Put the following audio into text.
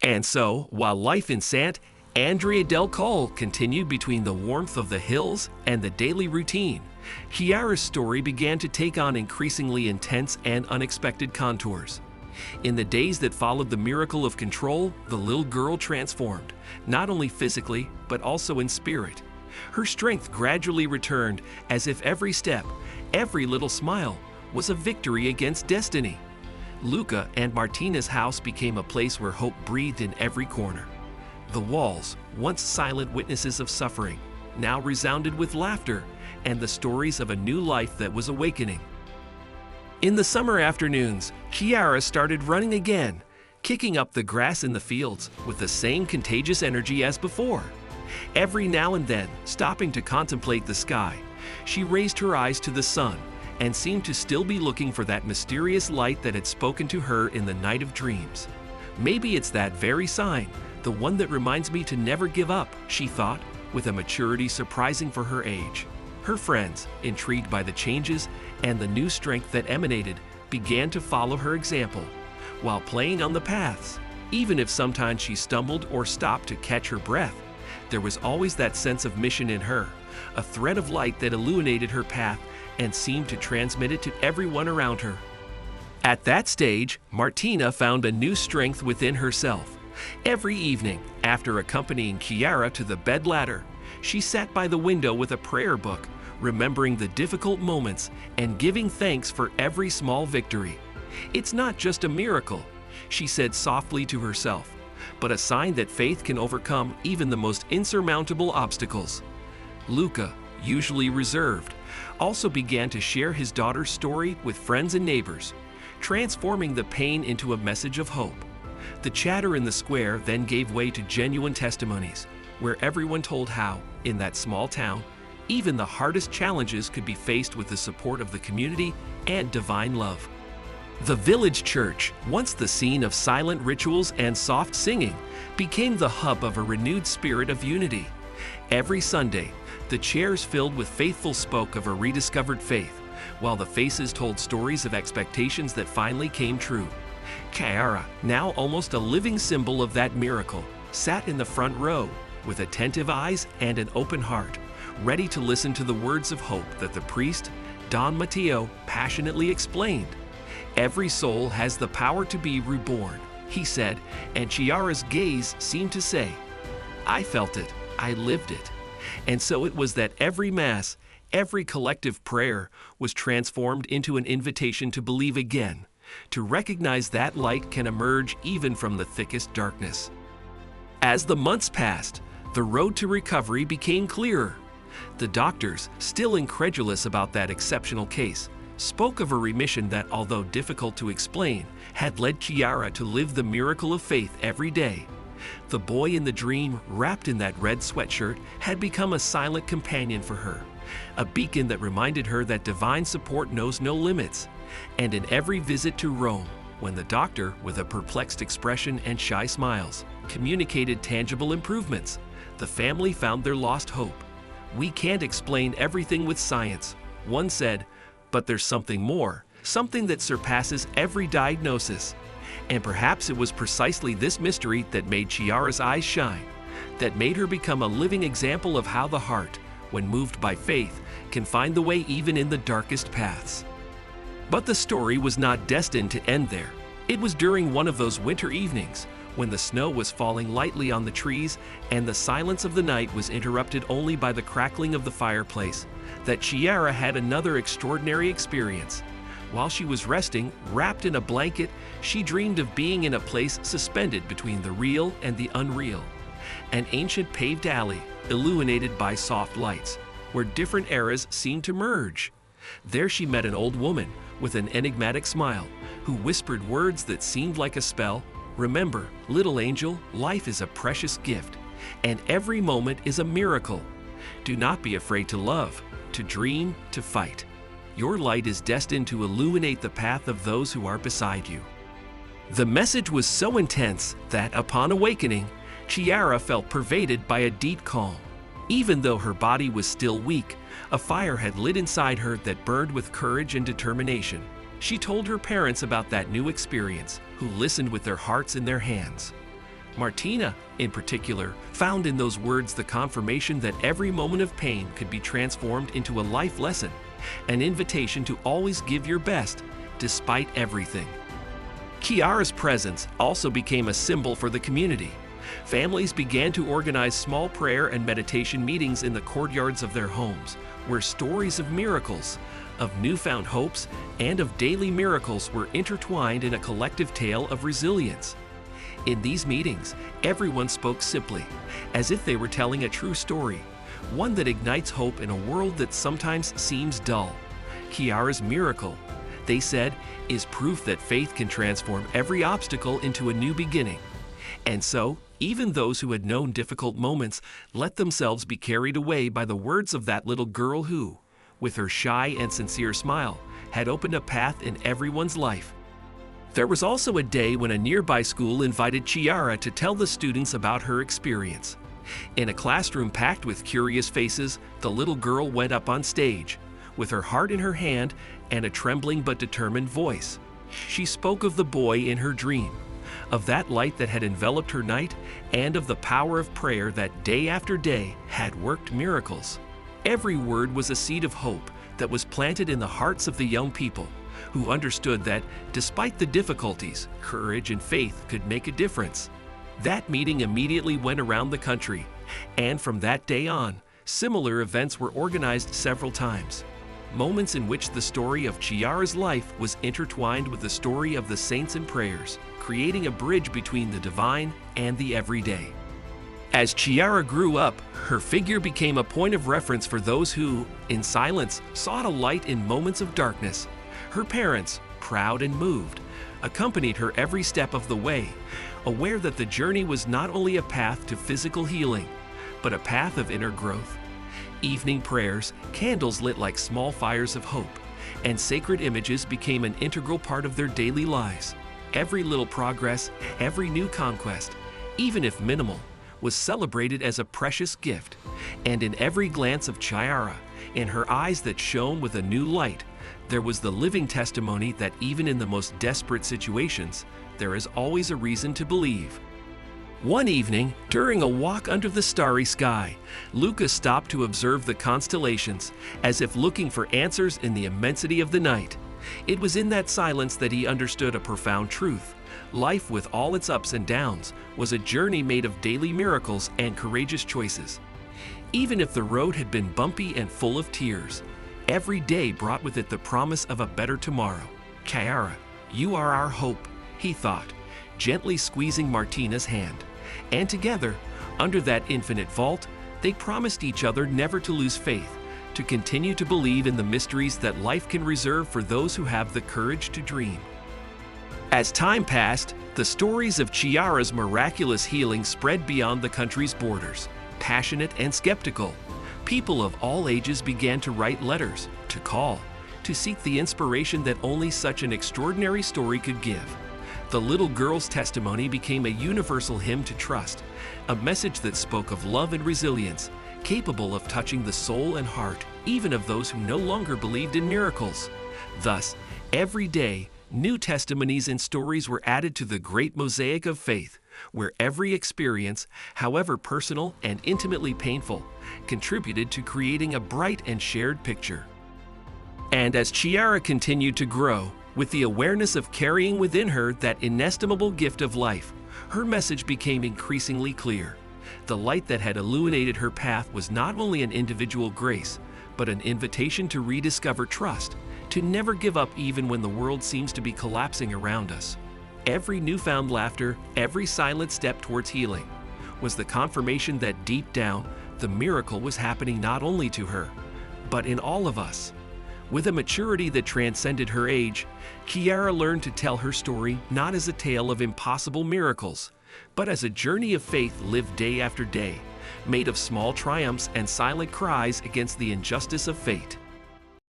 And so, while life in Sant Andrea del Colle continued between the warmth of the hills and the daily routine, Chiara's story began to take on increasingly intense and unexpected contours. In the days that followed the miracle of control, the little girl transformed, not only physically, but also in spirit. Her strength gradually returned as if every step, every little smile, was a victory against destiny. Luca and Martina's house became a place where hope breathed in every corner. The walls, once silent witnesses of suffering, now resounded with laughter and the stories of a new life that was awakening. In the summer afternoons, Chiara started running again, kicking up the grass in the fields with the same contagious energy as before. Every now and then, stopping to contemplate the sky, she raised her eyes to the sun and seemed to still be looking for that mysterious light that had spoken to her in the night of dreams. Maybe it's that very sign, the one that reminds me to never give up, she thought, with a maturity surprising for her age. Her friends, intrigued by the changes and the new strength that emanated, began to follow her example, while playing on the paths. Even if sometimes she stumbled or stopped to catch her breath, there was always that sense of mission in her, a thread of light that illuminated her path and seemed to transmit it to everyone around her. At that stage, Martina found a new strength within herself. Every evening, after accompanying Chiara to the bed ladder, she sat by the window with a prayer book, remembering the difficult moments and giving thanks for every small victory. It's not just a miracle, she said softly to herself, but a sign that faith can overcome even the most insurmountable obstacles. Luca, usually reserved, also began to share his daughter's story with friends and neighbors, transforming the pain into a message of hope. The chatter in the square then gave way to genuine testimonies, where everyone told how, in that small town, even the hardest challenges could be faced with the support of the community and divine love. The village church, once the scene of silent rituals and soft singing, became the hub of a renewed spirit of unity. Every Sunday, the chairs filled with faithful spoke of a rediscovered faith, while the faces told stories of expectations that finally came true. Chiara, now almost a living symbol of that miracle, sat in the front row, with attentive eyes and an open heart, ready to listen to the words of hope that the priest, Don Matteo, passionately explained. Every soul has the power to be reborn, he said, and Chiara's gaze seemed to say, I felt it, I lived it. And so it was that every Mass, every collective prayer was transformed into an invitation to believe again, to recognize that light can emerge even from the thickest darkness. As the months passed, the road to recovery became clearer. The doctors, still incredulous about that exceptional case, spoke of a remission that, although difficult to explain, had led Chiara to live the miracle of faith every day. The boy in the dream, wrapped in that red sweatshirt, had become a silent companion for her, a beacon that reminded her that divine support knows no limits. And in every visit to Rome, when the doctor, with a perplexed expression and shy smiles, communicated tangible improvements, the family found their lost hope. We can't explain everything with science, one said, but there's something more, something that surpasses every diagnosis. And perhaps it was precisely this mystery that made Chiara's eyes shine, that made her become a living example of how the heart, when moved by faith, can find the way even in the darkest paths. But the story was not destined to end there. It was during one of those winter evenings, when the snow was falling lightly on the trees and the silence of the night was interrupted only by the crackling of the fireplace, that Chiara had another extraordinary experience. While she was resting, wrapped in a blanket, she dreamed of being in a place suspended between the real and the unreal. An ancient paved alley, illuminated by soft lights, where different eras seemed to merge. There she met an old woman with an enigmatic smile, who whispered words that seemed like a spell. Remember, little angel, life is a precious gift, and every moment is a miracle. Do not be afraid to love, to dream, to fight. Your light is destined to illuminate the path of those who are beside you. The message was so intense that, upon awakening, Chiara felt pervaded by a deep calm. Even though her body was still weak, a fire had lit inside her that burned with courage and determination. She told her parents about that new experience, who listened with their hearts in their hands. Martina, in particular, found in those words the confirmation that every moment of pain could be transformed into a life lesson, an invitation to always give your best, despite everything. Chiara's presence also became a symbol for the community. Families began to organize small prayer and meditation meetings in the courtyards of their homes, where stories of miracles, of newfound hopes, and of daily miracles were intertwined in a collective tale of resilience. In these meetings, everyone spoke simply, as if they were telling a true story, one that ignites hope in a world that sometimes seems dull. Chiara's miracle, they said, is proof that faith can transform every obstacle into a new beginning. And so, even those who had known difficult moments let themselves be carried away by the words of that little girl who, with her shy and sincere smile, had opened a path in everyone's life. There was also a day when a nearby school invited Chiara to tell the students about her experience. In a classroom packed with curious faces, the little girl went up on stage, with her heart in her hand and a trembling but determined voice. She spoke of the boy in her dream, of that light that had enveloped her night, and of the power of prayer that day after day had worked miracles. Every word was a seed of hope that was planted in the hearts of the young people, who understood that, despite the difficulties, courage and faith could make a difference. That meeting immediately went around the country, and from that day on, similar events were organized several times. Moments in which the story of Chiara's life was intertwined with the story of the saints and prayers, creating a bridge between the divine and the everyday. As Chiara grew up, her figure became a point of reference for those who, in silence, sought a light in moments of darkness. Her parents, proud and moved, accompanied her every step of the way, aware that the journey was not only a path to physical healing, but a path of inner growth. Evening prayers, candles lit like small fires of hope, and sacred images became an integral part of their daily lives. Every little progress, every new conquest, even if minimal, was celebrated as a precious gift, and in every glance of Chiara, in her eyes that shone with a new light, there was the living testimony that even in the most desperate situations, there is always a reason to believe. One evening, during a walk under the starry sky, Luca stopped to observe the constellations, as if looking for answers in the immensity of the night. It was in that silence that he understood a profound truth. Life, with all its ups and downs, was a journey made of daily miracles and courageous choices. Even if the road had been bumpy and full of tears, every day brought with it the promise of a better tomorrow. Chiara, you are our hope, he thought, gently squeezing Martina's hand. And together, under that infinite vault, they promised each other never to lose faith, to continue to believe in the mysteries that life can reserve for those who have the courage to dream. As time passed, the stories of Chiara's miraculous healing spread beyond the country's borders. Passionate and skeptical, people of all ages began to write letters, to call, to seek the inspiration that only such an extraordinary story could give. The little girl's testimony became a universal hymn to trust, a message that spoke of love and resilience, capable of touching the soul and heart, even of those who no longer believed in miracles. Thus, every day, new testimonies and stories were added to the great mosaic of faith, where every experience, however personal and intimately painful, contributed to creating a bright and shared picture. And as Chiara continued to grow, with the awareness of carrying within her that inestimable gift of life, her message became increasingly clear. The light that had illuminated her path was not only an individual grace, but an invitation to rediscover trust, to never give up even when the world seems to be collapsing around us. Every newfound laughter, every silent step towards healing, was the confirmation that deep down, the miracle was happening not only to her, but in all of us. With a maturity that transcended her age, Chiara learned to tell her story not as a tale of impossible miracles, but as a journey of faith lived day after day, made of small triumphs and silent cries against the injustice of fate.